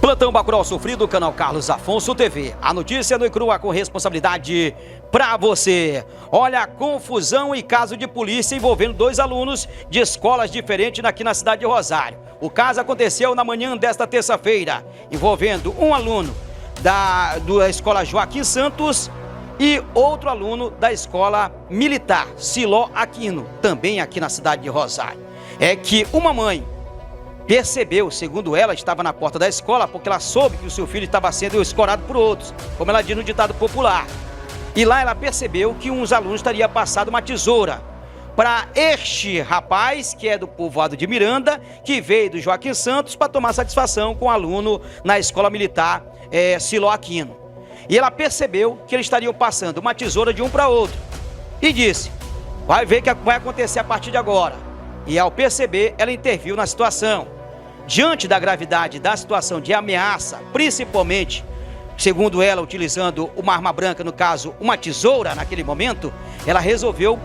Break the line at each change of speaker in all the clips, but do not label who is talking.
Plantão Bacurau Sofrido, canal Carlos Afonso TV. A notícia no Crua com responsabilidade pra você. Olha a confusão e caso de polícia envolvendo 2 alunos de escolas diferentes aqui na cidade de Rosário. O caso aconteceu na manhã desta terça-feira, envolvendo um aluno da escola Joaquim Santos e outro aluno da escola militar, Siló Aquino, também aqui na cidade de Rosário. É que uma mãe percebeu, segundo ela, estava na porta da escola porque ela soube que o seu filho estava sendo escorado por outros, como ela diz no ditado popular. E lá ela percebeu que uns alunos teriam passado uma tesoura para este rapaz, que é do povoado de Miranda, que veio do Joaquim Santos para tomar satisfação com o aluno na escola militar Siló Aquino. E ela percebeu que eles estariam passando uma tesoura de um para outro. E disse, vai ver o que vai acontecer a partir de agora. E ao perceber, ela interviu na situação. Diante da gravidade da situação de ameaça, principalmente, segundo ela, utilizando uma arma branca, no caso, uma tesoura naquele momento, ela resolveu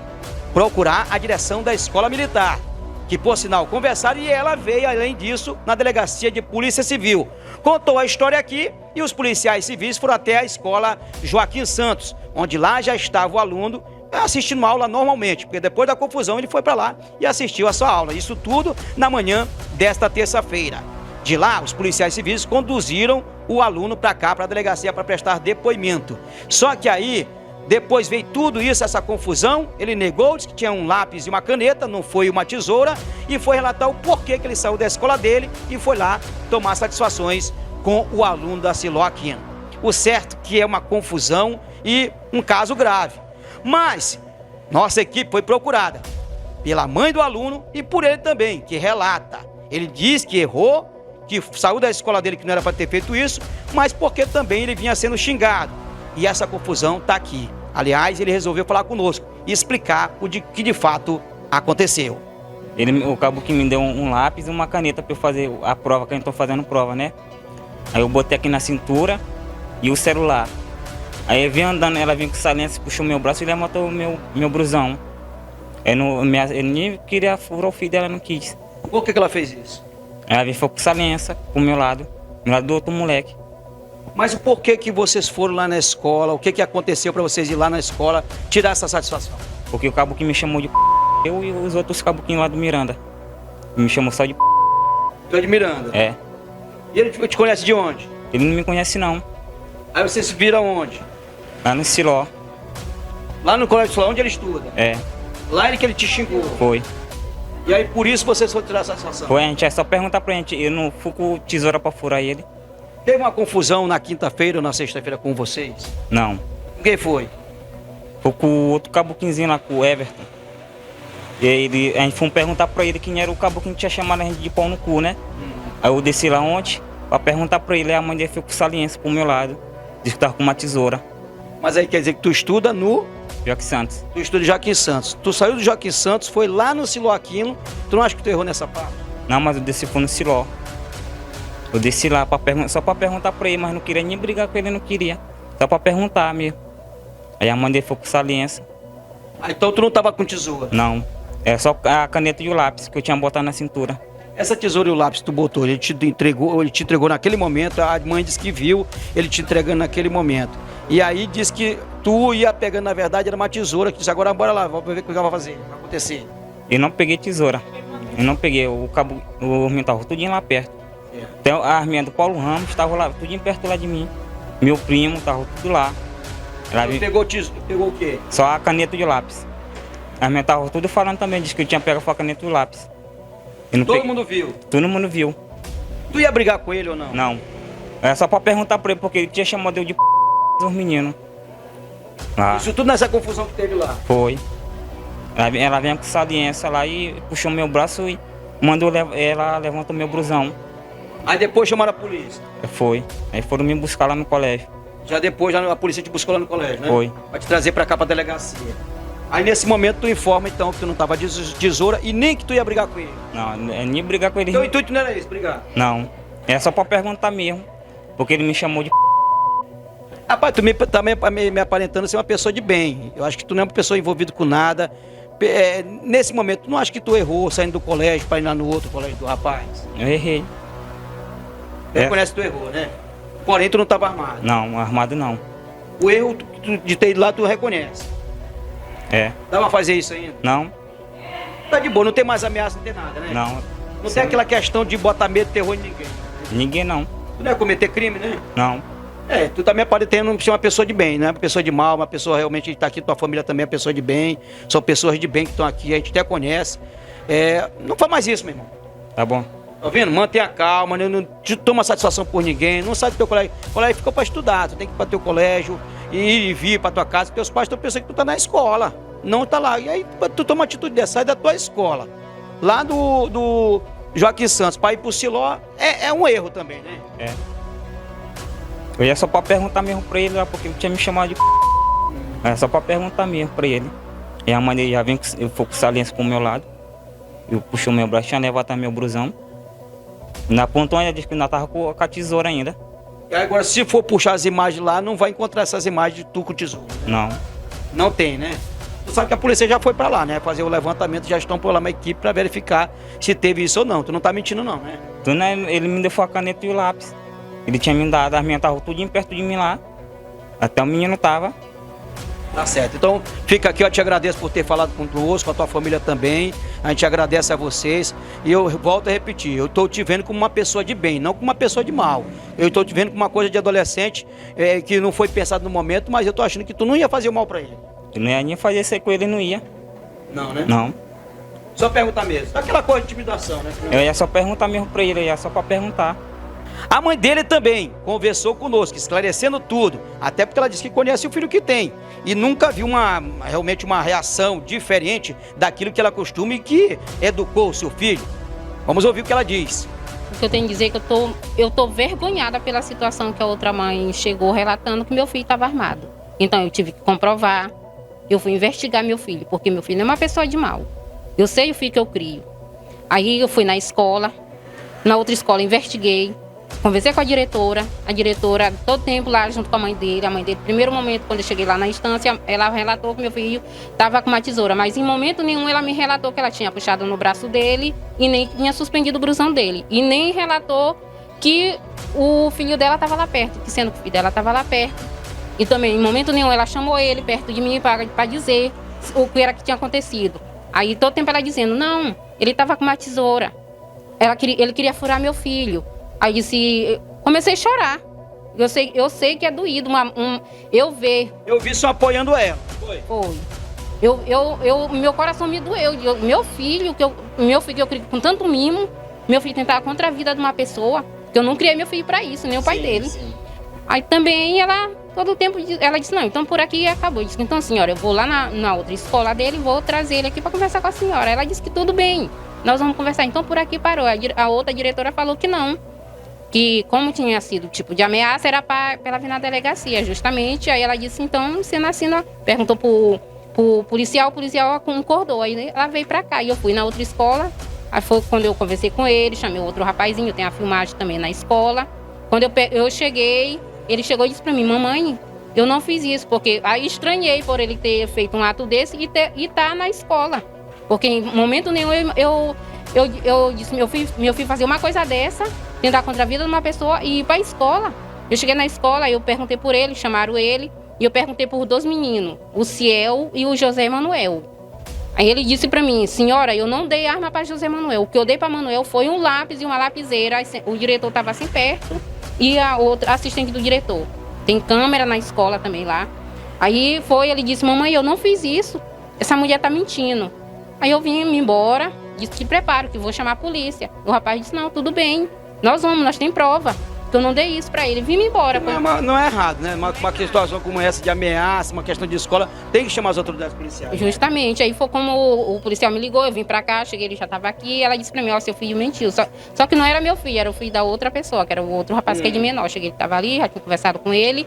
procurar a direção da escola militar, que por sinal conversaram, e ela veio, além disso, na delegacia de polícia civil. Contou a história aqui e os policiais civis foram até a escola Joaquim Santos, onde lá já estava o aluno assistindo a aula normalmente, porque depois da confusão ele foi para lá e assistiu a sua aula. Isso tudo na manhã desta terça-feira. De lá, os policiais civis conduziram o aluno para cá, para a delegacia, para prestar depoimento. Só que aí, depois veio tudo isso, essa confusão, ele negou, disse que tinha um lápis e uma caneta, não foi uma tesoura, e foi relatar o porquê que ele saiu da escola dele e foi lá tomar satisfações com o aluno da Siló Aquino. O certo que é uma confusão e um caso grave. Mas nossa equipe foi procurada pela mãe do aluno e por ele também, que relata. Ele diz que errou, que saiu da escola dele, que não era para ter feito isso, mas porque também ele vinha sendo xingado. E essa confusão está aqui. Aliás, ele resolveu falar conosco e explicar o que de fato aconteceu.
O cabo que me deu um lápis e uma caneta para eu fazer a prova, que a gente está fazendo prova, né? Aí eu botei aqui na cintura e o celular. Aí eu vim andando, ela vinha com silêncio, puxou meu braço e levantou o meu brusão. Ele nem queria furar o filho dela, não quis.
Por que ela fez isso?
Ela veio com saliência pro meu lado do outro moleque.
Mas o porquê que vocês foram lá na escola? O que aconteceu para vocês ir lá na escola tirar essa satisfação?
Porque o cabo que me chamou de eu e os outros cabuquinhos lá do Miranda. Me chamou só de
Tu é de Miranda?
É.
E ele te conhece de onde?
Ele não me conhece não.
Aí vocês se viram onde?
Lá no Siló.
Lá no colégio Siló, onde ele estuda?
É.
Lá ele que ele te xingou?
Foi.
E aí por isso vocês foram tirar a satisfação?
Foi, a gente é só perguntar pra gente. Eu não fui com tesoura pra furar ele.
Teve uma confusão na quinta-feira ou na sexta-feira com vocês?
Não.
Com quem foi?
Foi com o outro cabuquinzinho lá, com o Everton. E a gente foi perguntar pra ele quem era o cabuquinho que tinha chamado a gente de pau no cu, né? Aí eu desci lá ontem pra perguntar pra ele, a mãe dele foi com saliência pro meu lado. Disse que tava com uma tesoura.
Mas aí quer dizer que tu estuda no...
Joaquim Santos.
Tu estuda em Joaquim Santos. Tu saiu do Joaquim Santos, foi lá no Siló Aquino. Tu não acha que tu errou nessa parte?
Não, mas eu desci foi no Siló. Eu desci lá só pra perguntar pra ele, mas não queria nem brigar com ele, não queria. Só pra perguntar mesmo. Aí a mãe dele foi com saliência.
Ah, então tu não tava com tesoura?
Não. É só a caneta e o lápis que eu tinha botado na cintura.
Essa tesoura e o lápis que tu botou, ele te entregou naquele momento, a mãe disse que viu ele te entregando naquele momento. E aí disse que tu ia pegando, na verdade, era uma tesoura, que disse, agora bora lá, vamos ver o que vai fazer, vai acontecer.
Eu não peguei tesoura. Eu não peguei, o menino tava tudinho lá perto. Então a arminha do Paulo Ramos estava lá, tudinho perto lá de mim. Meu primo tava tudo lá.
Pegou o quê?
Só a caneta e o lápis. A arminha tava tudo falando também, disse que eu tinha pego só a caneta e o lápis.
Todo mundo viu?
Todo mundo viu.
Tu ia brigar com ele ou não?
Não. É só pra perguntar pra ele, porque ele tinha chamado eu de os meninos. Lá.
Isso tudo nessa confusão que teve lá?
Foi. Ela veio com saliência lá e puxou meu braço e mandou ela levantou meu brusão.
Aí depois chamaram a polícia?
Foi. Aí foram me buscar lá no colégio.
Já depois a polícia te buscou lá no colégio, né?
Foi.
Pra te trazer pra cá, pra delegacia. Aí nesse momento tu informa então que tu não tava de tesoura e nem que tu ia brigar com ele.
Não, nem brigar com ele.
Teu intuito não era isso, brigar?
Não. É só pra perguntar mesmo. Porque ele me chamou de
Rapaz, tu tá me aparentando ser uma pessoa de bem. Eu acho que tu não é uma pessoa envolvida com nada. Nesse momento, tu não acha que tu errou saindo do colégio para ir lá no outro colégio do rapaz?
Eu errei.
Reconhece que tu errou, né? Porém, tu não estava armado.
Não, armado não.
O erro de ter ido lá, tu reconhece.
É.
Dá pra fazer isso ainda?
Não,
Tá de boa, não tem mais ameaça, não tem nada, né?
não.
Não tem aquela questão de botar medo e terror em ninguém.
Ninguém não.
Tu não é cometer crime, né?
Não.
Tu também pode ter ser uma pessoa de bem, não é uma pessoa de mal, uma pessoa realmente que está aqui, tua família também é uma pessoa de bem. São pessoas de bem que estão aqui, a gente até conhece. Não faz mais isso, meu irmão.
Tá bom.
Tá vendo? Mantenha a calma, não te toma satisfação por ninguém, não sai do teu colégio. O colégio fica para estudar, tu tem que ir para teu colégio, ir e vir para tua casa, porque teus pais estão pensando que tu tá na escola, não tá lá. E aí tu toma uma atitude dessa, sai da tua escola. Lá do Joaquim Santos, para ir pro Siló, é um erro também, né?
É. Eu ia só pra perguntar mesmo pra ele lá, porque ele tinha me chamado de É só pra perguntar mesmo pra ele. E a mãe dele já vem, eu fui com o Saliência pro meu lado. Eu puxei o meu braço, tinha levado meu brusão. Na ponta ainda disse que ainda tava com a tesoura ainda.
E agora, se for puxar as imagens lá, não vai encontrar essas imagens de tu com tesouro.
Não.
Não tem, né? Tu sabe que a polícia já foi pra lá, né? Fazer o levantamento, já estão por lá uma equipe pra verificar se teve isso ou não. Tu não tá mentindo não, né?
Então, né, ele me deu a caneta e o lápis. Ele tinha me dado, as minhas estavam tudo perto de mim lá. Até o menino tava.
Tá certo. Então, fica aqui, eu te agradeço por ter falado conosco, com a tua família também. A gente agradece a vocês. E eu volto a repetir, eu estou te vendo como uma pessoa de bem, não como uma pessoa de mal. Eu estou te vendo como uma coisa de adolescente que não foi pensado no momento, mas eu estou achando que tu não ia fazer o mal para ele.
Eu não ia nem fazer isso com ele, não ia.
Não, né?
Não.
Só perguntar mesmo. Aquela coisa de intimidação, né?
Eu ia só perguntar mesmo pra ele, eu ia só pra perguntar.
A mãe dele também conversou conosco, esclarecendo tudo. Até porque ela disse que conhece o filho que tem. E nunca viu realmente uma reação diferente daquilo que ela costuma e que educou o seu filho. Vamos ouvir o que ela diz.
O que eu tenho que dizer é que eu tô vergonhada pela situação que a outra mãe chegou relatando que meu filho estava armado. Então eu tive que comprovar, eu fui investigar meu filho, porque meu filho não é uma pessoa de mal. Eu sei o filho que eu crio. Aí eu fui na escola, na outra escola investiguei, conversei com a diretora todo tempo lá junto com a mãe dele, primeiro momento quando eu cheguei lá na instância, ela relatou que meu filho estava com uma tesoura, mas em momento nenhum ela me relatou que ela tinha puxado no braço dele e nem tinha suspendido o brusão dele, e nem relatou que o filho dela estava lá perto, que sendo que o filho dela estava lá perto, e também em momento nenhum ela chamou ele perto de mim para dizer o que era que tinha acontecido. Aí todo tempo ela dizendo, não, ele estava com uma tesoura, ele queria furar meu filho. Aí disse, comecei a chorar. Eu sei que é doído, eu ver.
Eu vi só apoiando ela.
Foi. Meu coração me doeu. Meu filho que eu criei com tanto mimo, meu filho tentar contra a vida de uma pessoa, que eu não criei meu filho para isso, nem o pai dele.
Sim.
Aí também todo o tempo, ela disse, não, então por aqui acabou. Eu disse, então senhora, eu vou lá na outra escola dele, vou trazer ele aqui para conversar com a senhora. Ela disse que tudo bem, nós vamos conversar. Então por aqui parou. A outra diretora falou que não. Que como tinha sido tipo de ameaça, era para ela vir na delegacia, justamente. Aí ela disse, então, sendo assim, perguntou pro policial, o policial concordou. Aí ela veio para cá e eu fui na outra escola. Aí foi quando eu conversei com ele, chamei outro rapazinho, tem a filmagem também na escola. Quando eu cheguei, ele chegou e disse para mim, mamãe, eu não fiz isso, porque aí estranhei por ele ter feito um ato desse e tá na escola. Porque em momento nenhum eu disse, meu filho fazer uma coisa dessa, tentar contra a vida de uma pessoa e ir para a escola. Eu cheguei na escola, eu perguntei por ele, chamaram ele, e eu perguntei por dois meninos, o Ciel e o José Manuel. Aí ele disse para mim, senhora, eu não dei arma para José Manuel, o que eu dei para Manuel foi um lápis e uma lapiseira, o diretor estava assim perto, e a outra assistente do diretor. Tem câmera na escola também lá. Aí ele disse, mamãe, eu não fiz isso, essa mulher tá mentindo. Aí eu vim embora, disse que preparo, que vou chamar a polícia. O rapaz disse, não, tudo bem, nós temos prova. Que eu não dei isso pra ele, vim embora.
Não é errado, né? Uma situação como essa de ameaça, uma questão de escola, tem que chamar as autoridades policiais.
Justamente, aí foi como o policial me ligou, eu vim pra cá, cheguei, ele já tava aqui, ela disse pra mim, ó, seu filho mentiu. Só que não era meu filho, era o filho da outra pessoa, que era o outro rapaz que é de menor. Cheguei, ele tava ali, já tinha conversado com ele,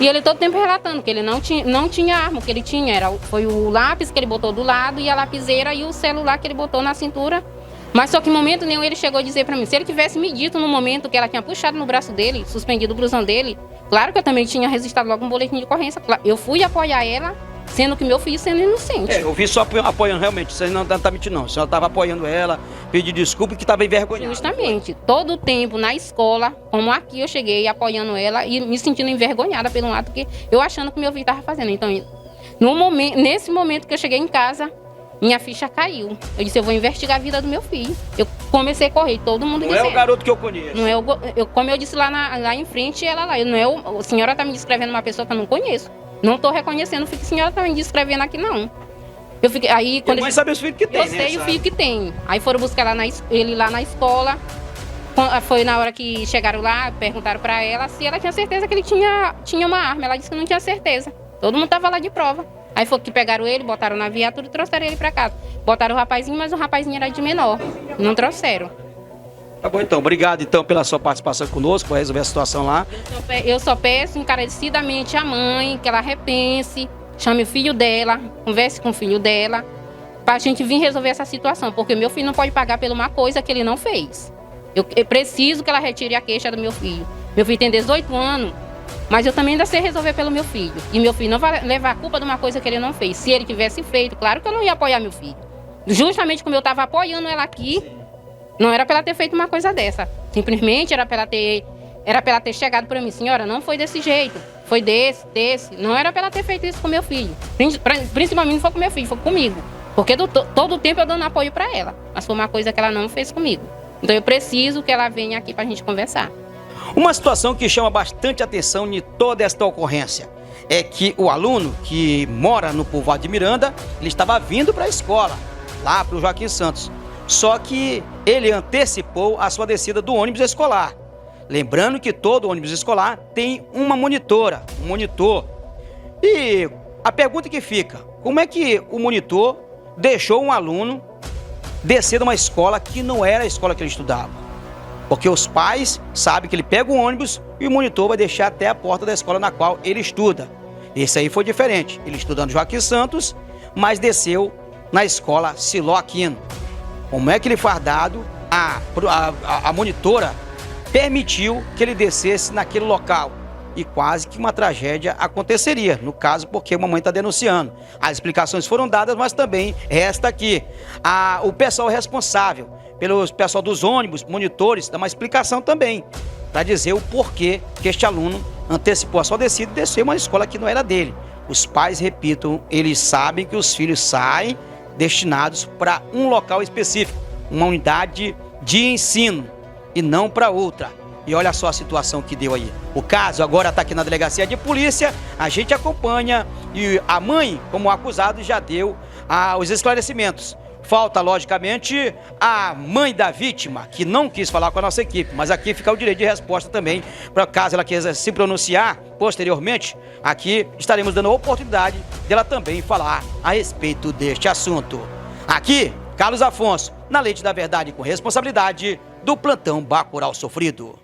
e ele todo tempo relatando que ele não tinha arma, o que ele tinha foi o lápis que ele botou do lado e a lapiseira e o celular que ele botou na cintura. Mas só que em momento nenhum ele chegou a dizer pra mim, se ele tivesse me dito no momento que ela tinha puxado no braço dele, suspendido o brusão dele, claro que eu também tinha registrado logo um boletim de ocorrência. Eu fui apoiar ela sendo que meu filho sendo inocente.
Eu vi só apoiando realmente, você não tá mentindo não, a senhora estava apoiando ela, pediu desculpa e que estava envergonhada.
Justamente, todo o tempo na escola, como aqui eu cheguei apoiando ela e me sentindo envergonhada pelo ato que eu achando que meu filho estava fazendo. Então, nesse momento que eu cheguei em casa, minha ficha caiu. Eu disse, eu vou investigar a vida do meu filho. Eu comecei a correr, todo mundo dizendo.
Não é o garoto que eu conheço.
Não é como eu disse lá em frente, ela lá. Não é a senhora está me descrevendo uma pessoa que eu não conheço. Não estou reconhecendo o filho que a senhora está me descrevendo aqui, não. Eu fiquei, aí, quando
mãe sabe os filhos que tem,
eu sei o filho que tem. Aí foram buscar ele lá na escola. Foi na hora que chegaram lá, perguntaram para ela se ela tinha certeza que ele tinha uma arma. Ela disse que não tinha certeza. Todo mundo estava lá de prova. Aí foi que pegaram ele, botaram na viatura e trouxeram ele para casa. Botaram o rapazinho, mas o rapazinho era de menor. Não trouxeram.
Tá bom, então. Obrigado, então, pela sua participação conosco, para resolver a situação lá.
Eu só peço encarecidamente à mãe que ela repense, chame o filho dela, converse com o filho dela, para a gente vir resolver essa situação, porque meu filho não pode pagar por uma coisa que ele não fez. Eu preciso que ela retire a queixa do meu filho. Meu filho tem 18 anos, mas eu também ainda sei resolver pelo meu filho. E meu filho não vai levar a culpa de uma coisa que ele não fez. Se ele tivesse feito, claro que eu não ia apoiar meu filho. Justamente como eu estava apoiando ela aqui, não era para ela ter feito uma coisa dessa. Simplesmente era para ela ter chegado para mim, senhora, não foi desse jeito, foi desse. Não era para ela ter feito isso com meu filho. Principalmente não foi com meu filho, foi comigo. Porque todo o tempo eu dando apoio para ela. Mas foi uma coisa que ela não fez comigo. Então eu preciso que ela venha aqui para a gente conversar.
Uma situação que chama bastante atenção em toda esta ocorrência é que o aluno que mora no povoado de Miranda, ele estava vindo para a escola, lá para o Joaquim Santos. Só que ele antecipou a sua descida do ônibus escolar. Lembrando que todo ônibus escolar tem uma monitora, um monitor. E a pergunta que fica, como é que o monitor deixou um aluno descer de uma escola que não era a escola que ele estudava? Porque os pais sabem que ele pega o ônibus e o monitor vai deixar até a porta da escola na qual ele estuda. Esse aí foi diferente. Ele estudando no Joaquim Santos, mas desceu na escola Siló Aquino. Como é que ele foi dado? A monitora permitiu que ele descesse naquele local. E quase que uma tragédia aconteceria, no caso porque a mamãe está denunciando. As explicações foram dadas, mas também resta aqui o pessoal responsável, pelo pessoal dos ônibus, monitores, dá uma explicação também, para dizer o porquê que este aluno antecipou a sua descida e desceu uma escola que não era dele. Os pais, repito, eles sabem que os filhos saem destinados para um local específico, uma unidade de ensino e não para outra. E olha só a situação que deu aí. O caso agora está aqui na delegacia de polícia, a gente acompanha e a mãe, como acusado, já deu os esclarecimentos. Falta, logicamente, a mãe da vítima, que não quis falar com a nossa equipe, mas aqui fica o direito de resposta também, para caso ela queira se pronunciar posteriormente, aqui estaremos dando a oportunidade dela também falar a respeito deste assunto. Aqui, Carlos Afonso, na Leite da Verdade com responsabilidade do Plantão Bacurau Sofrido.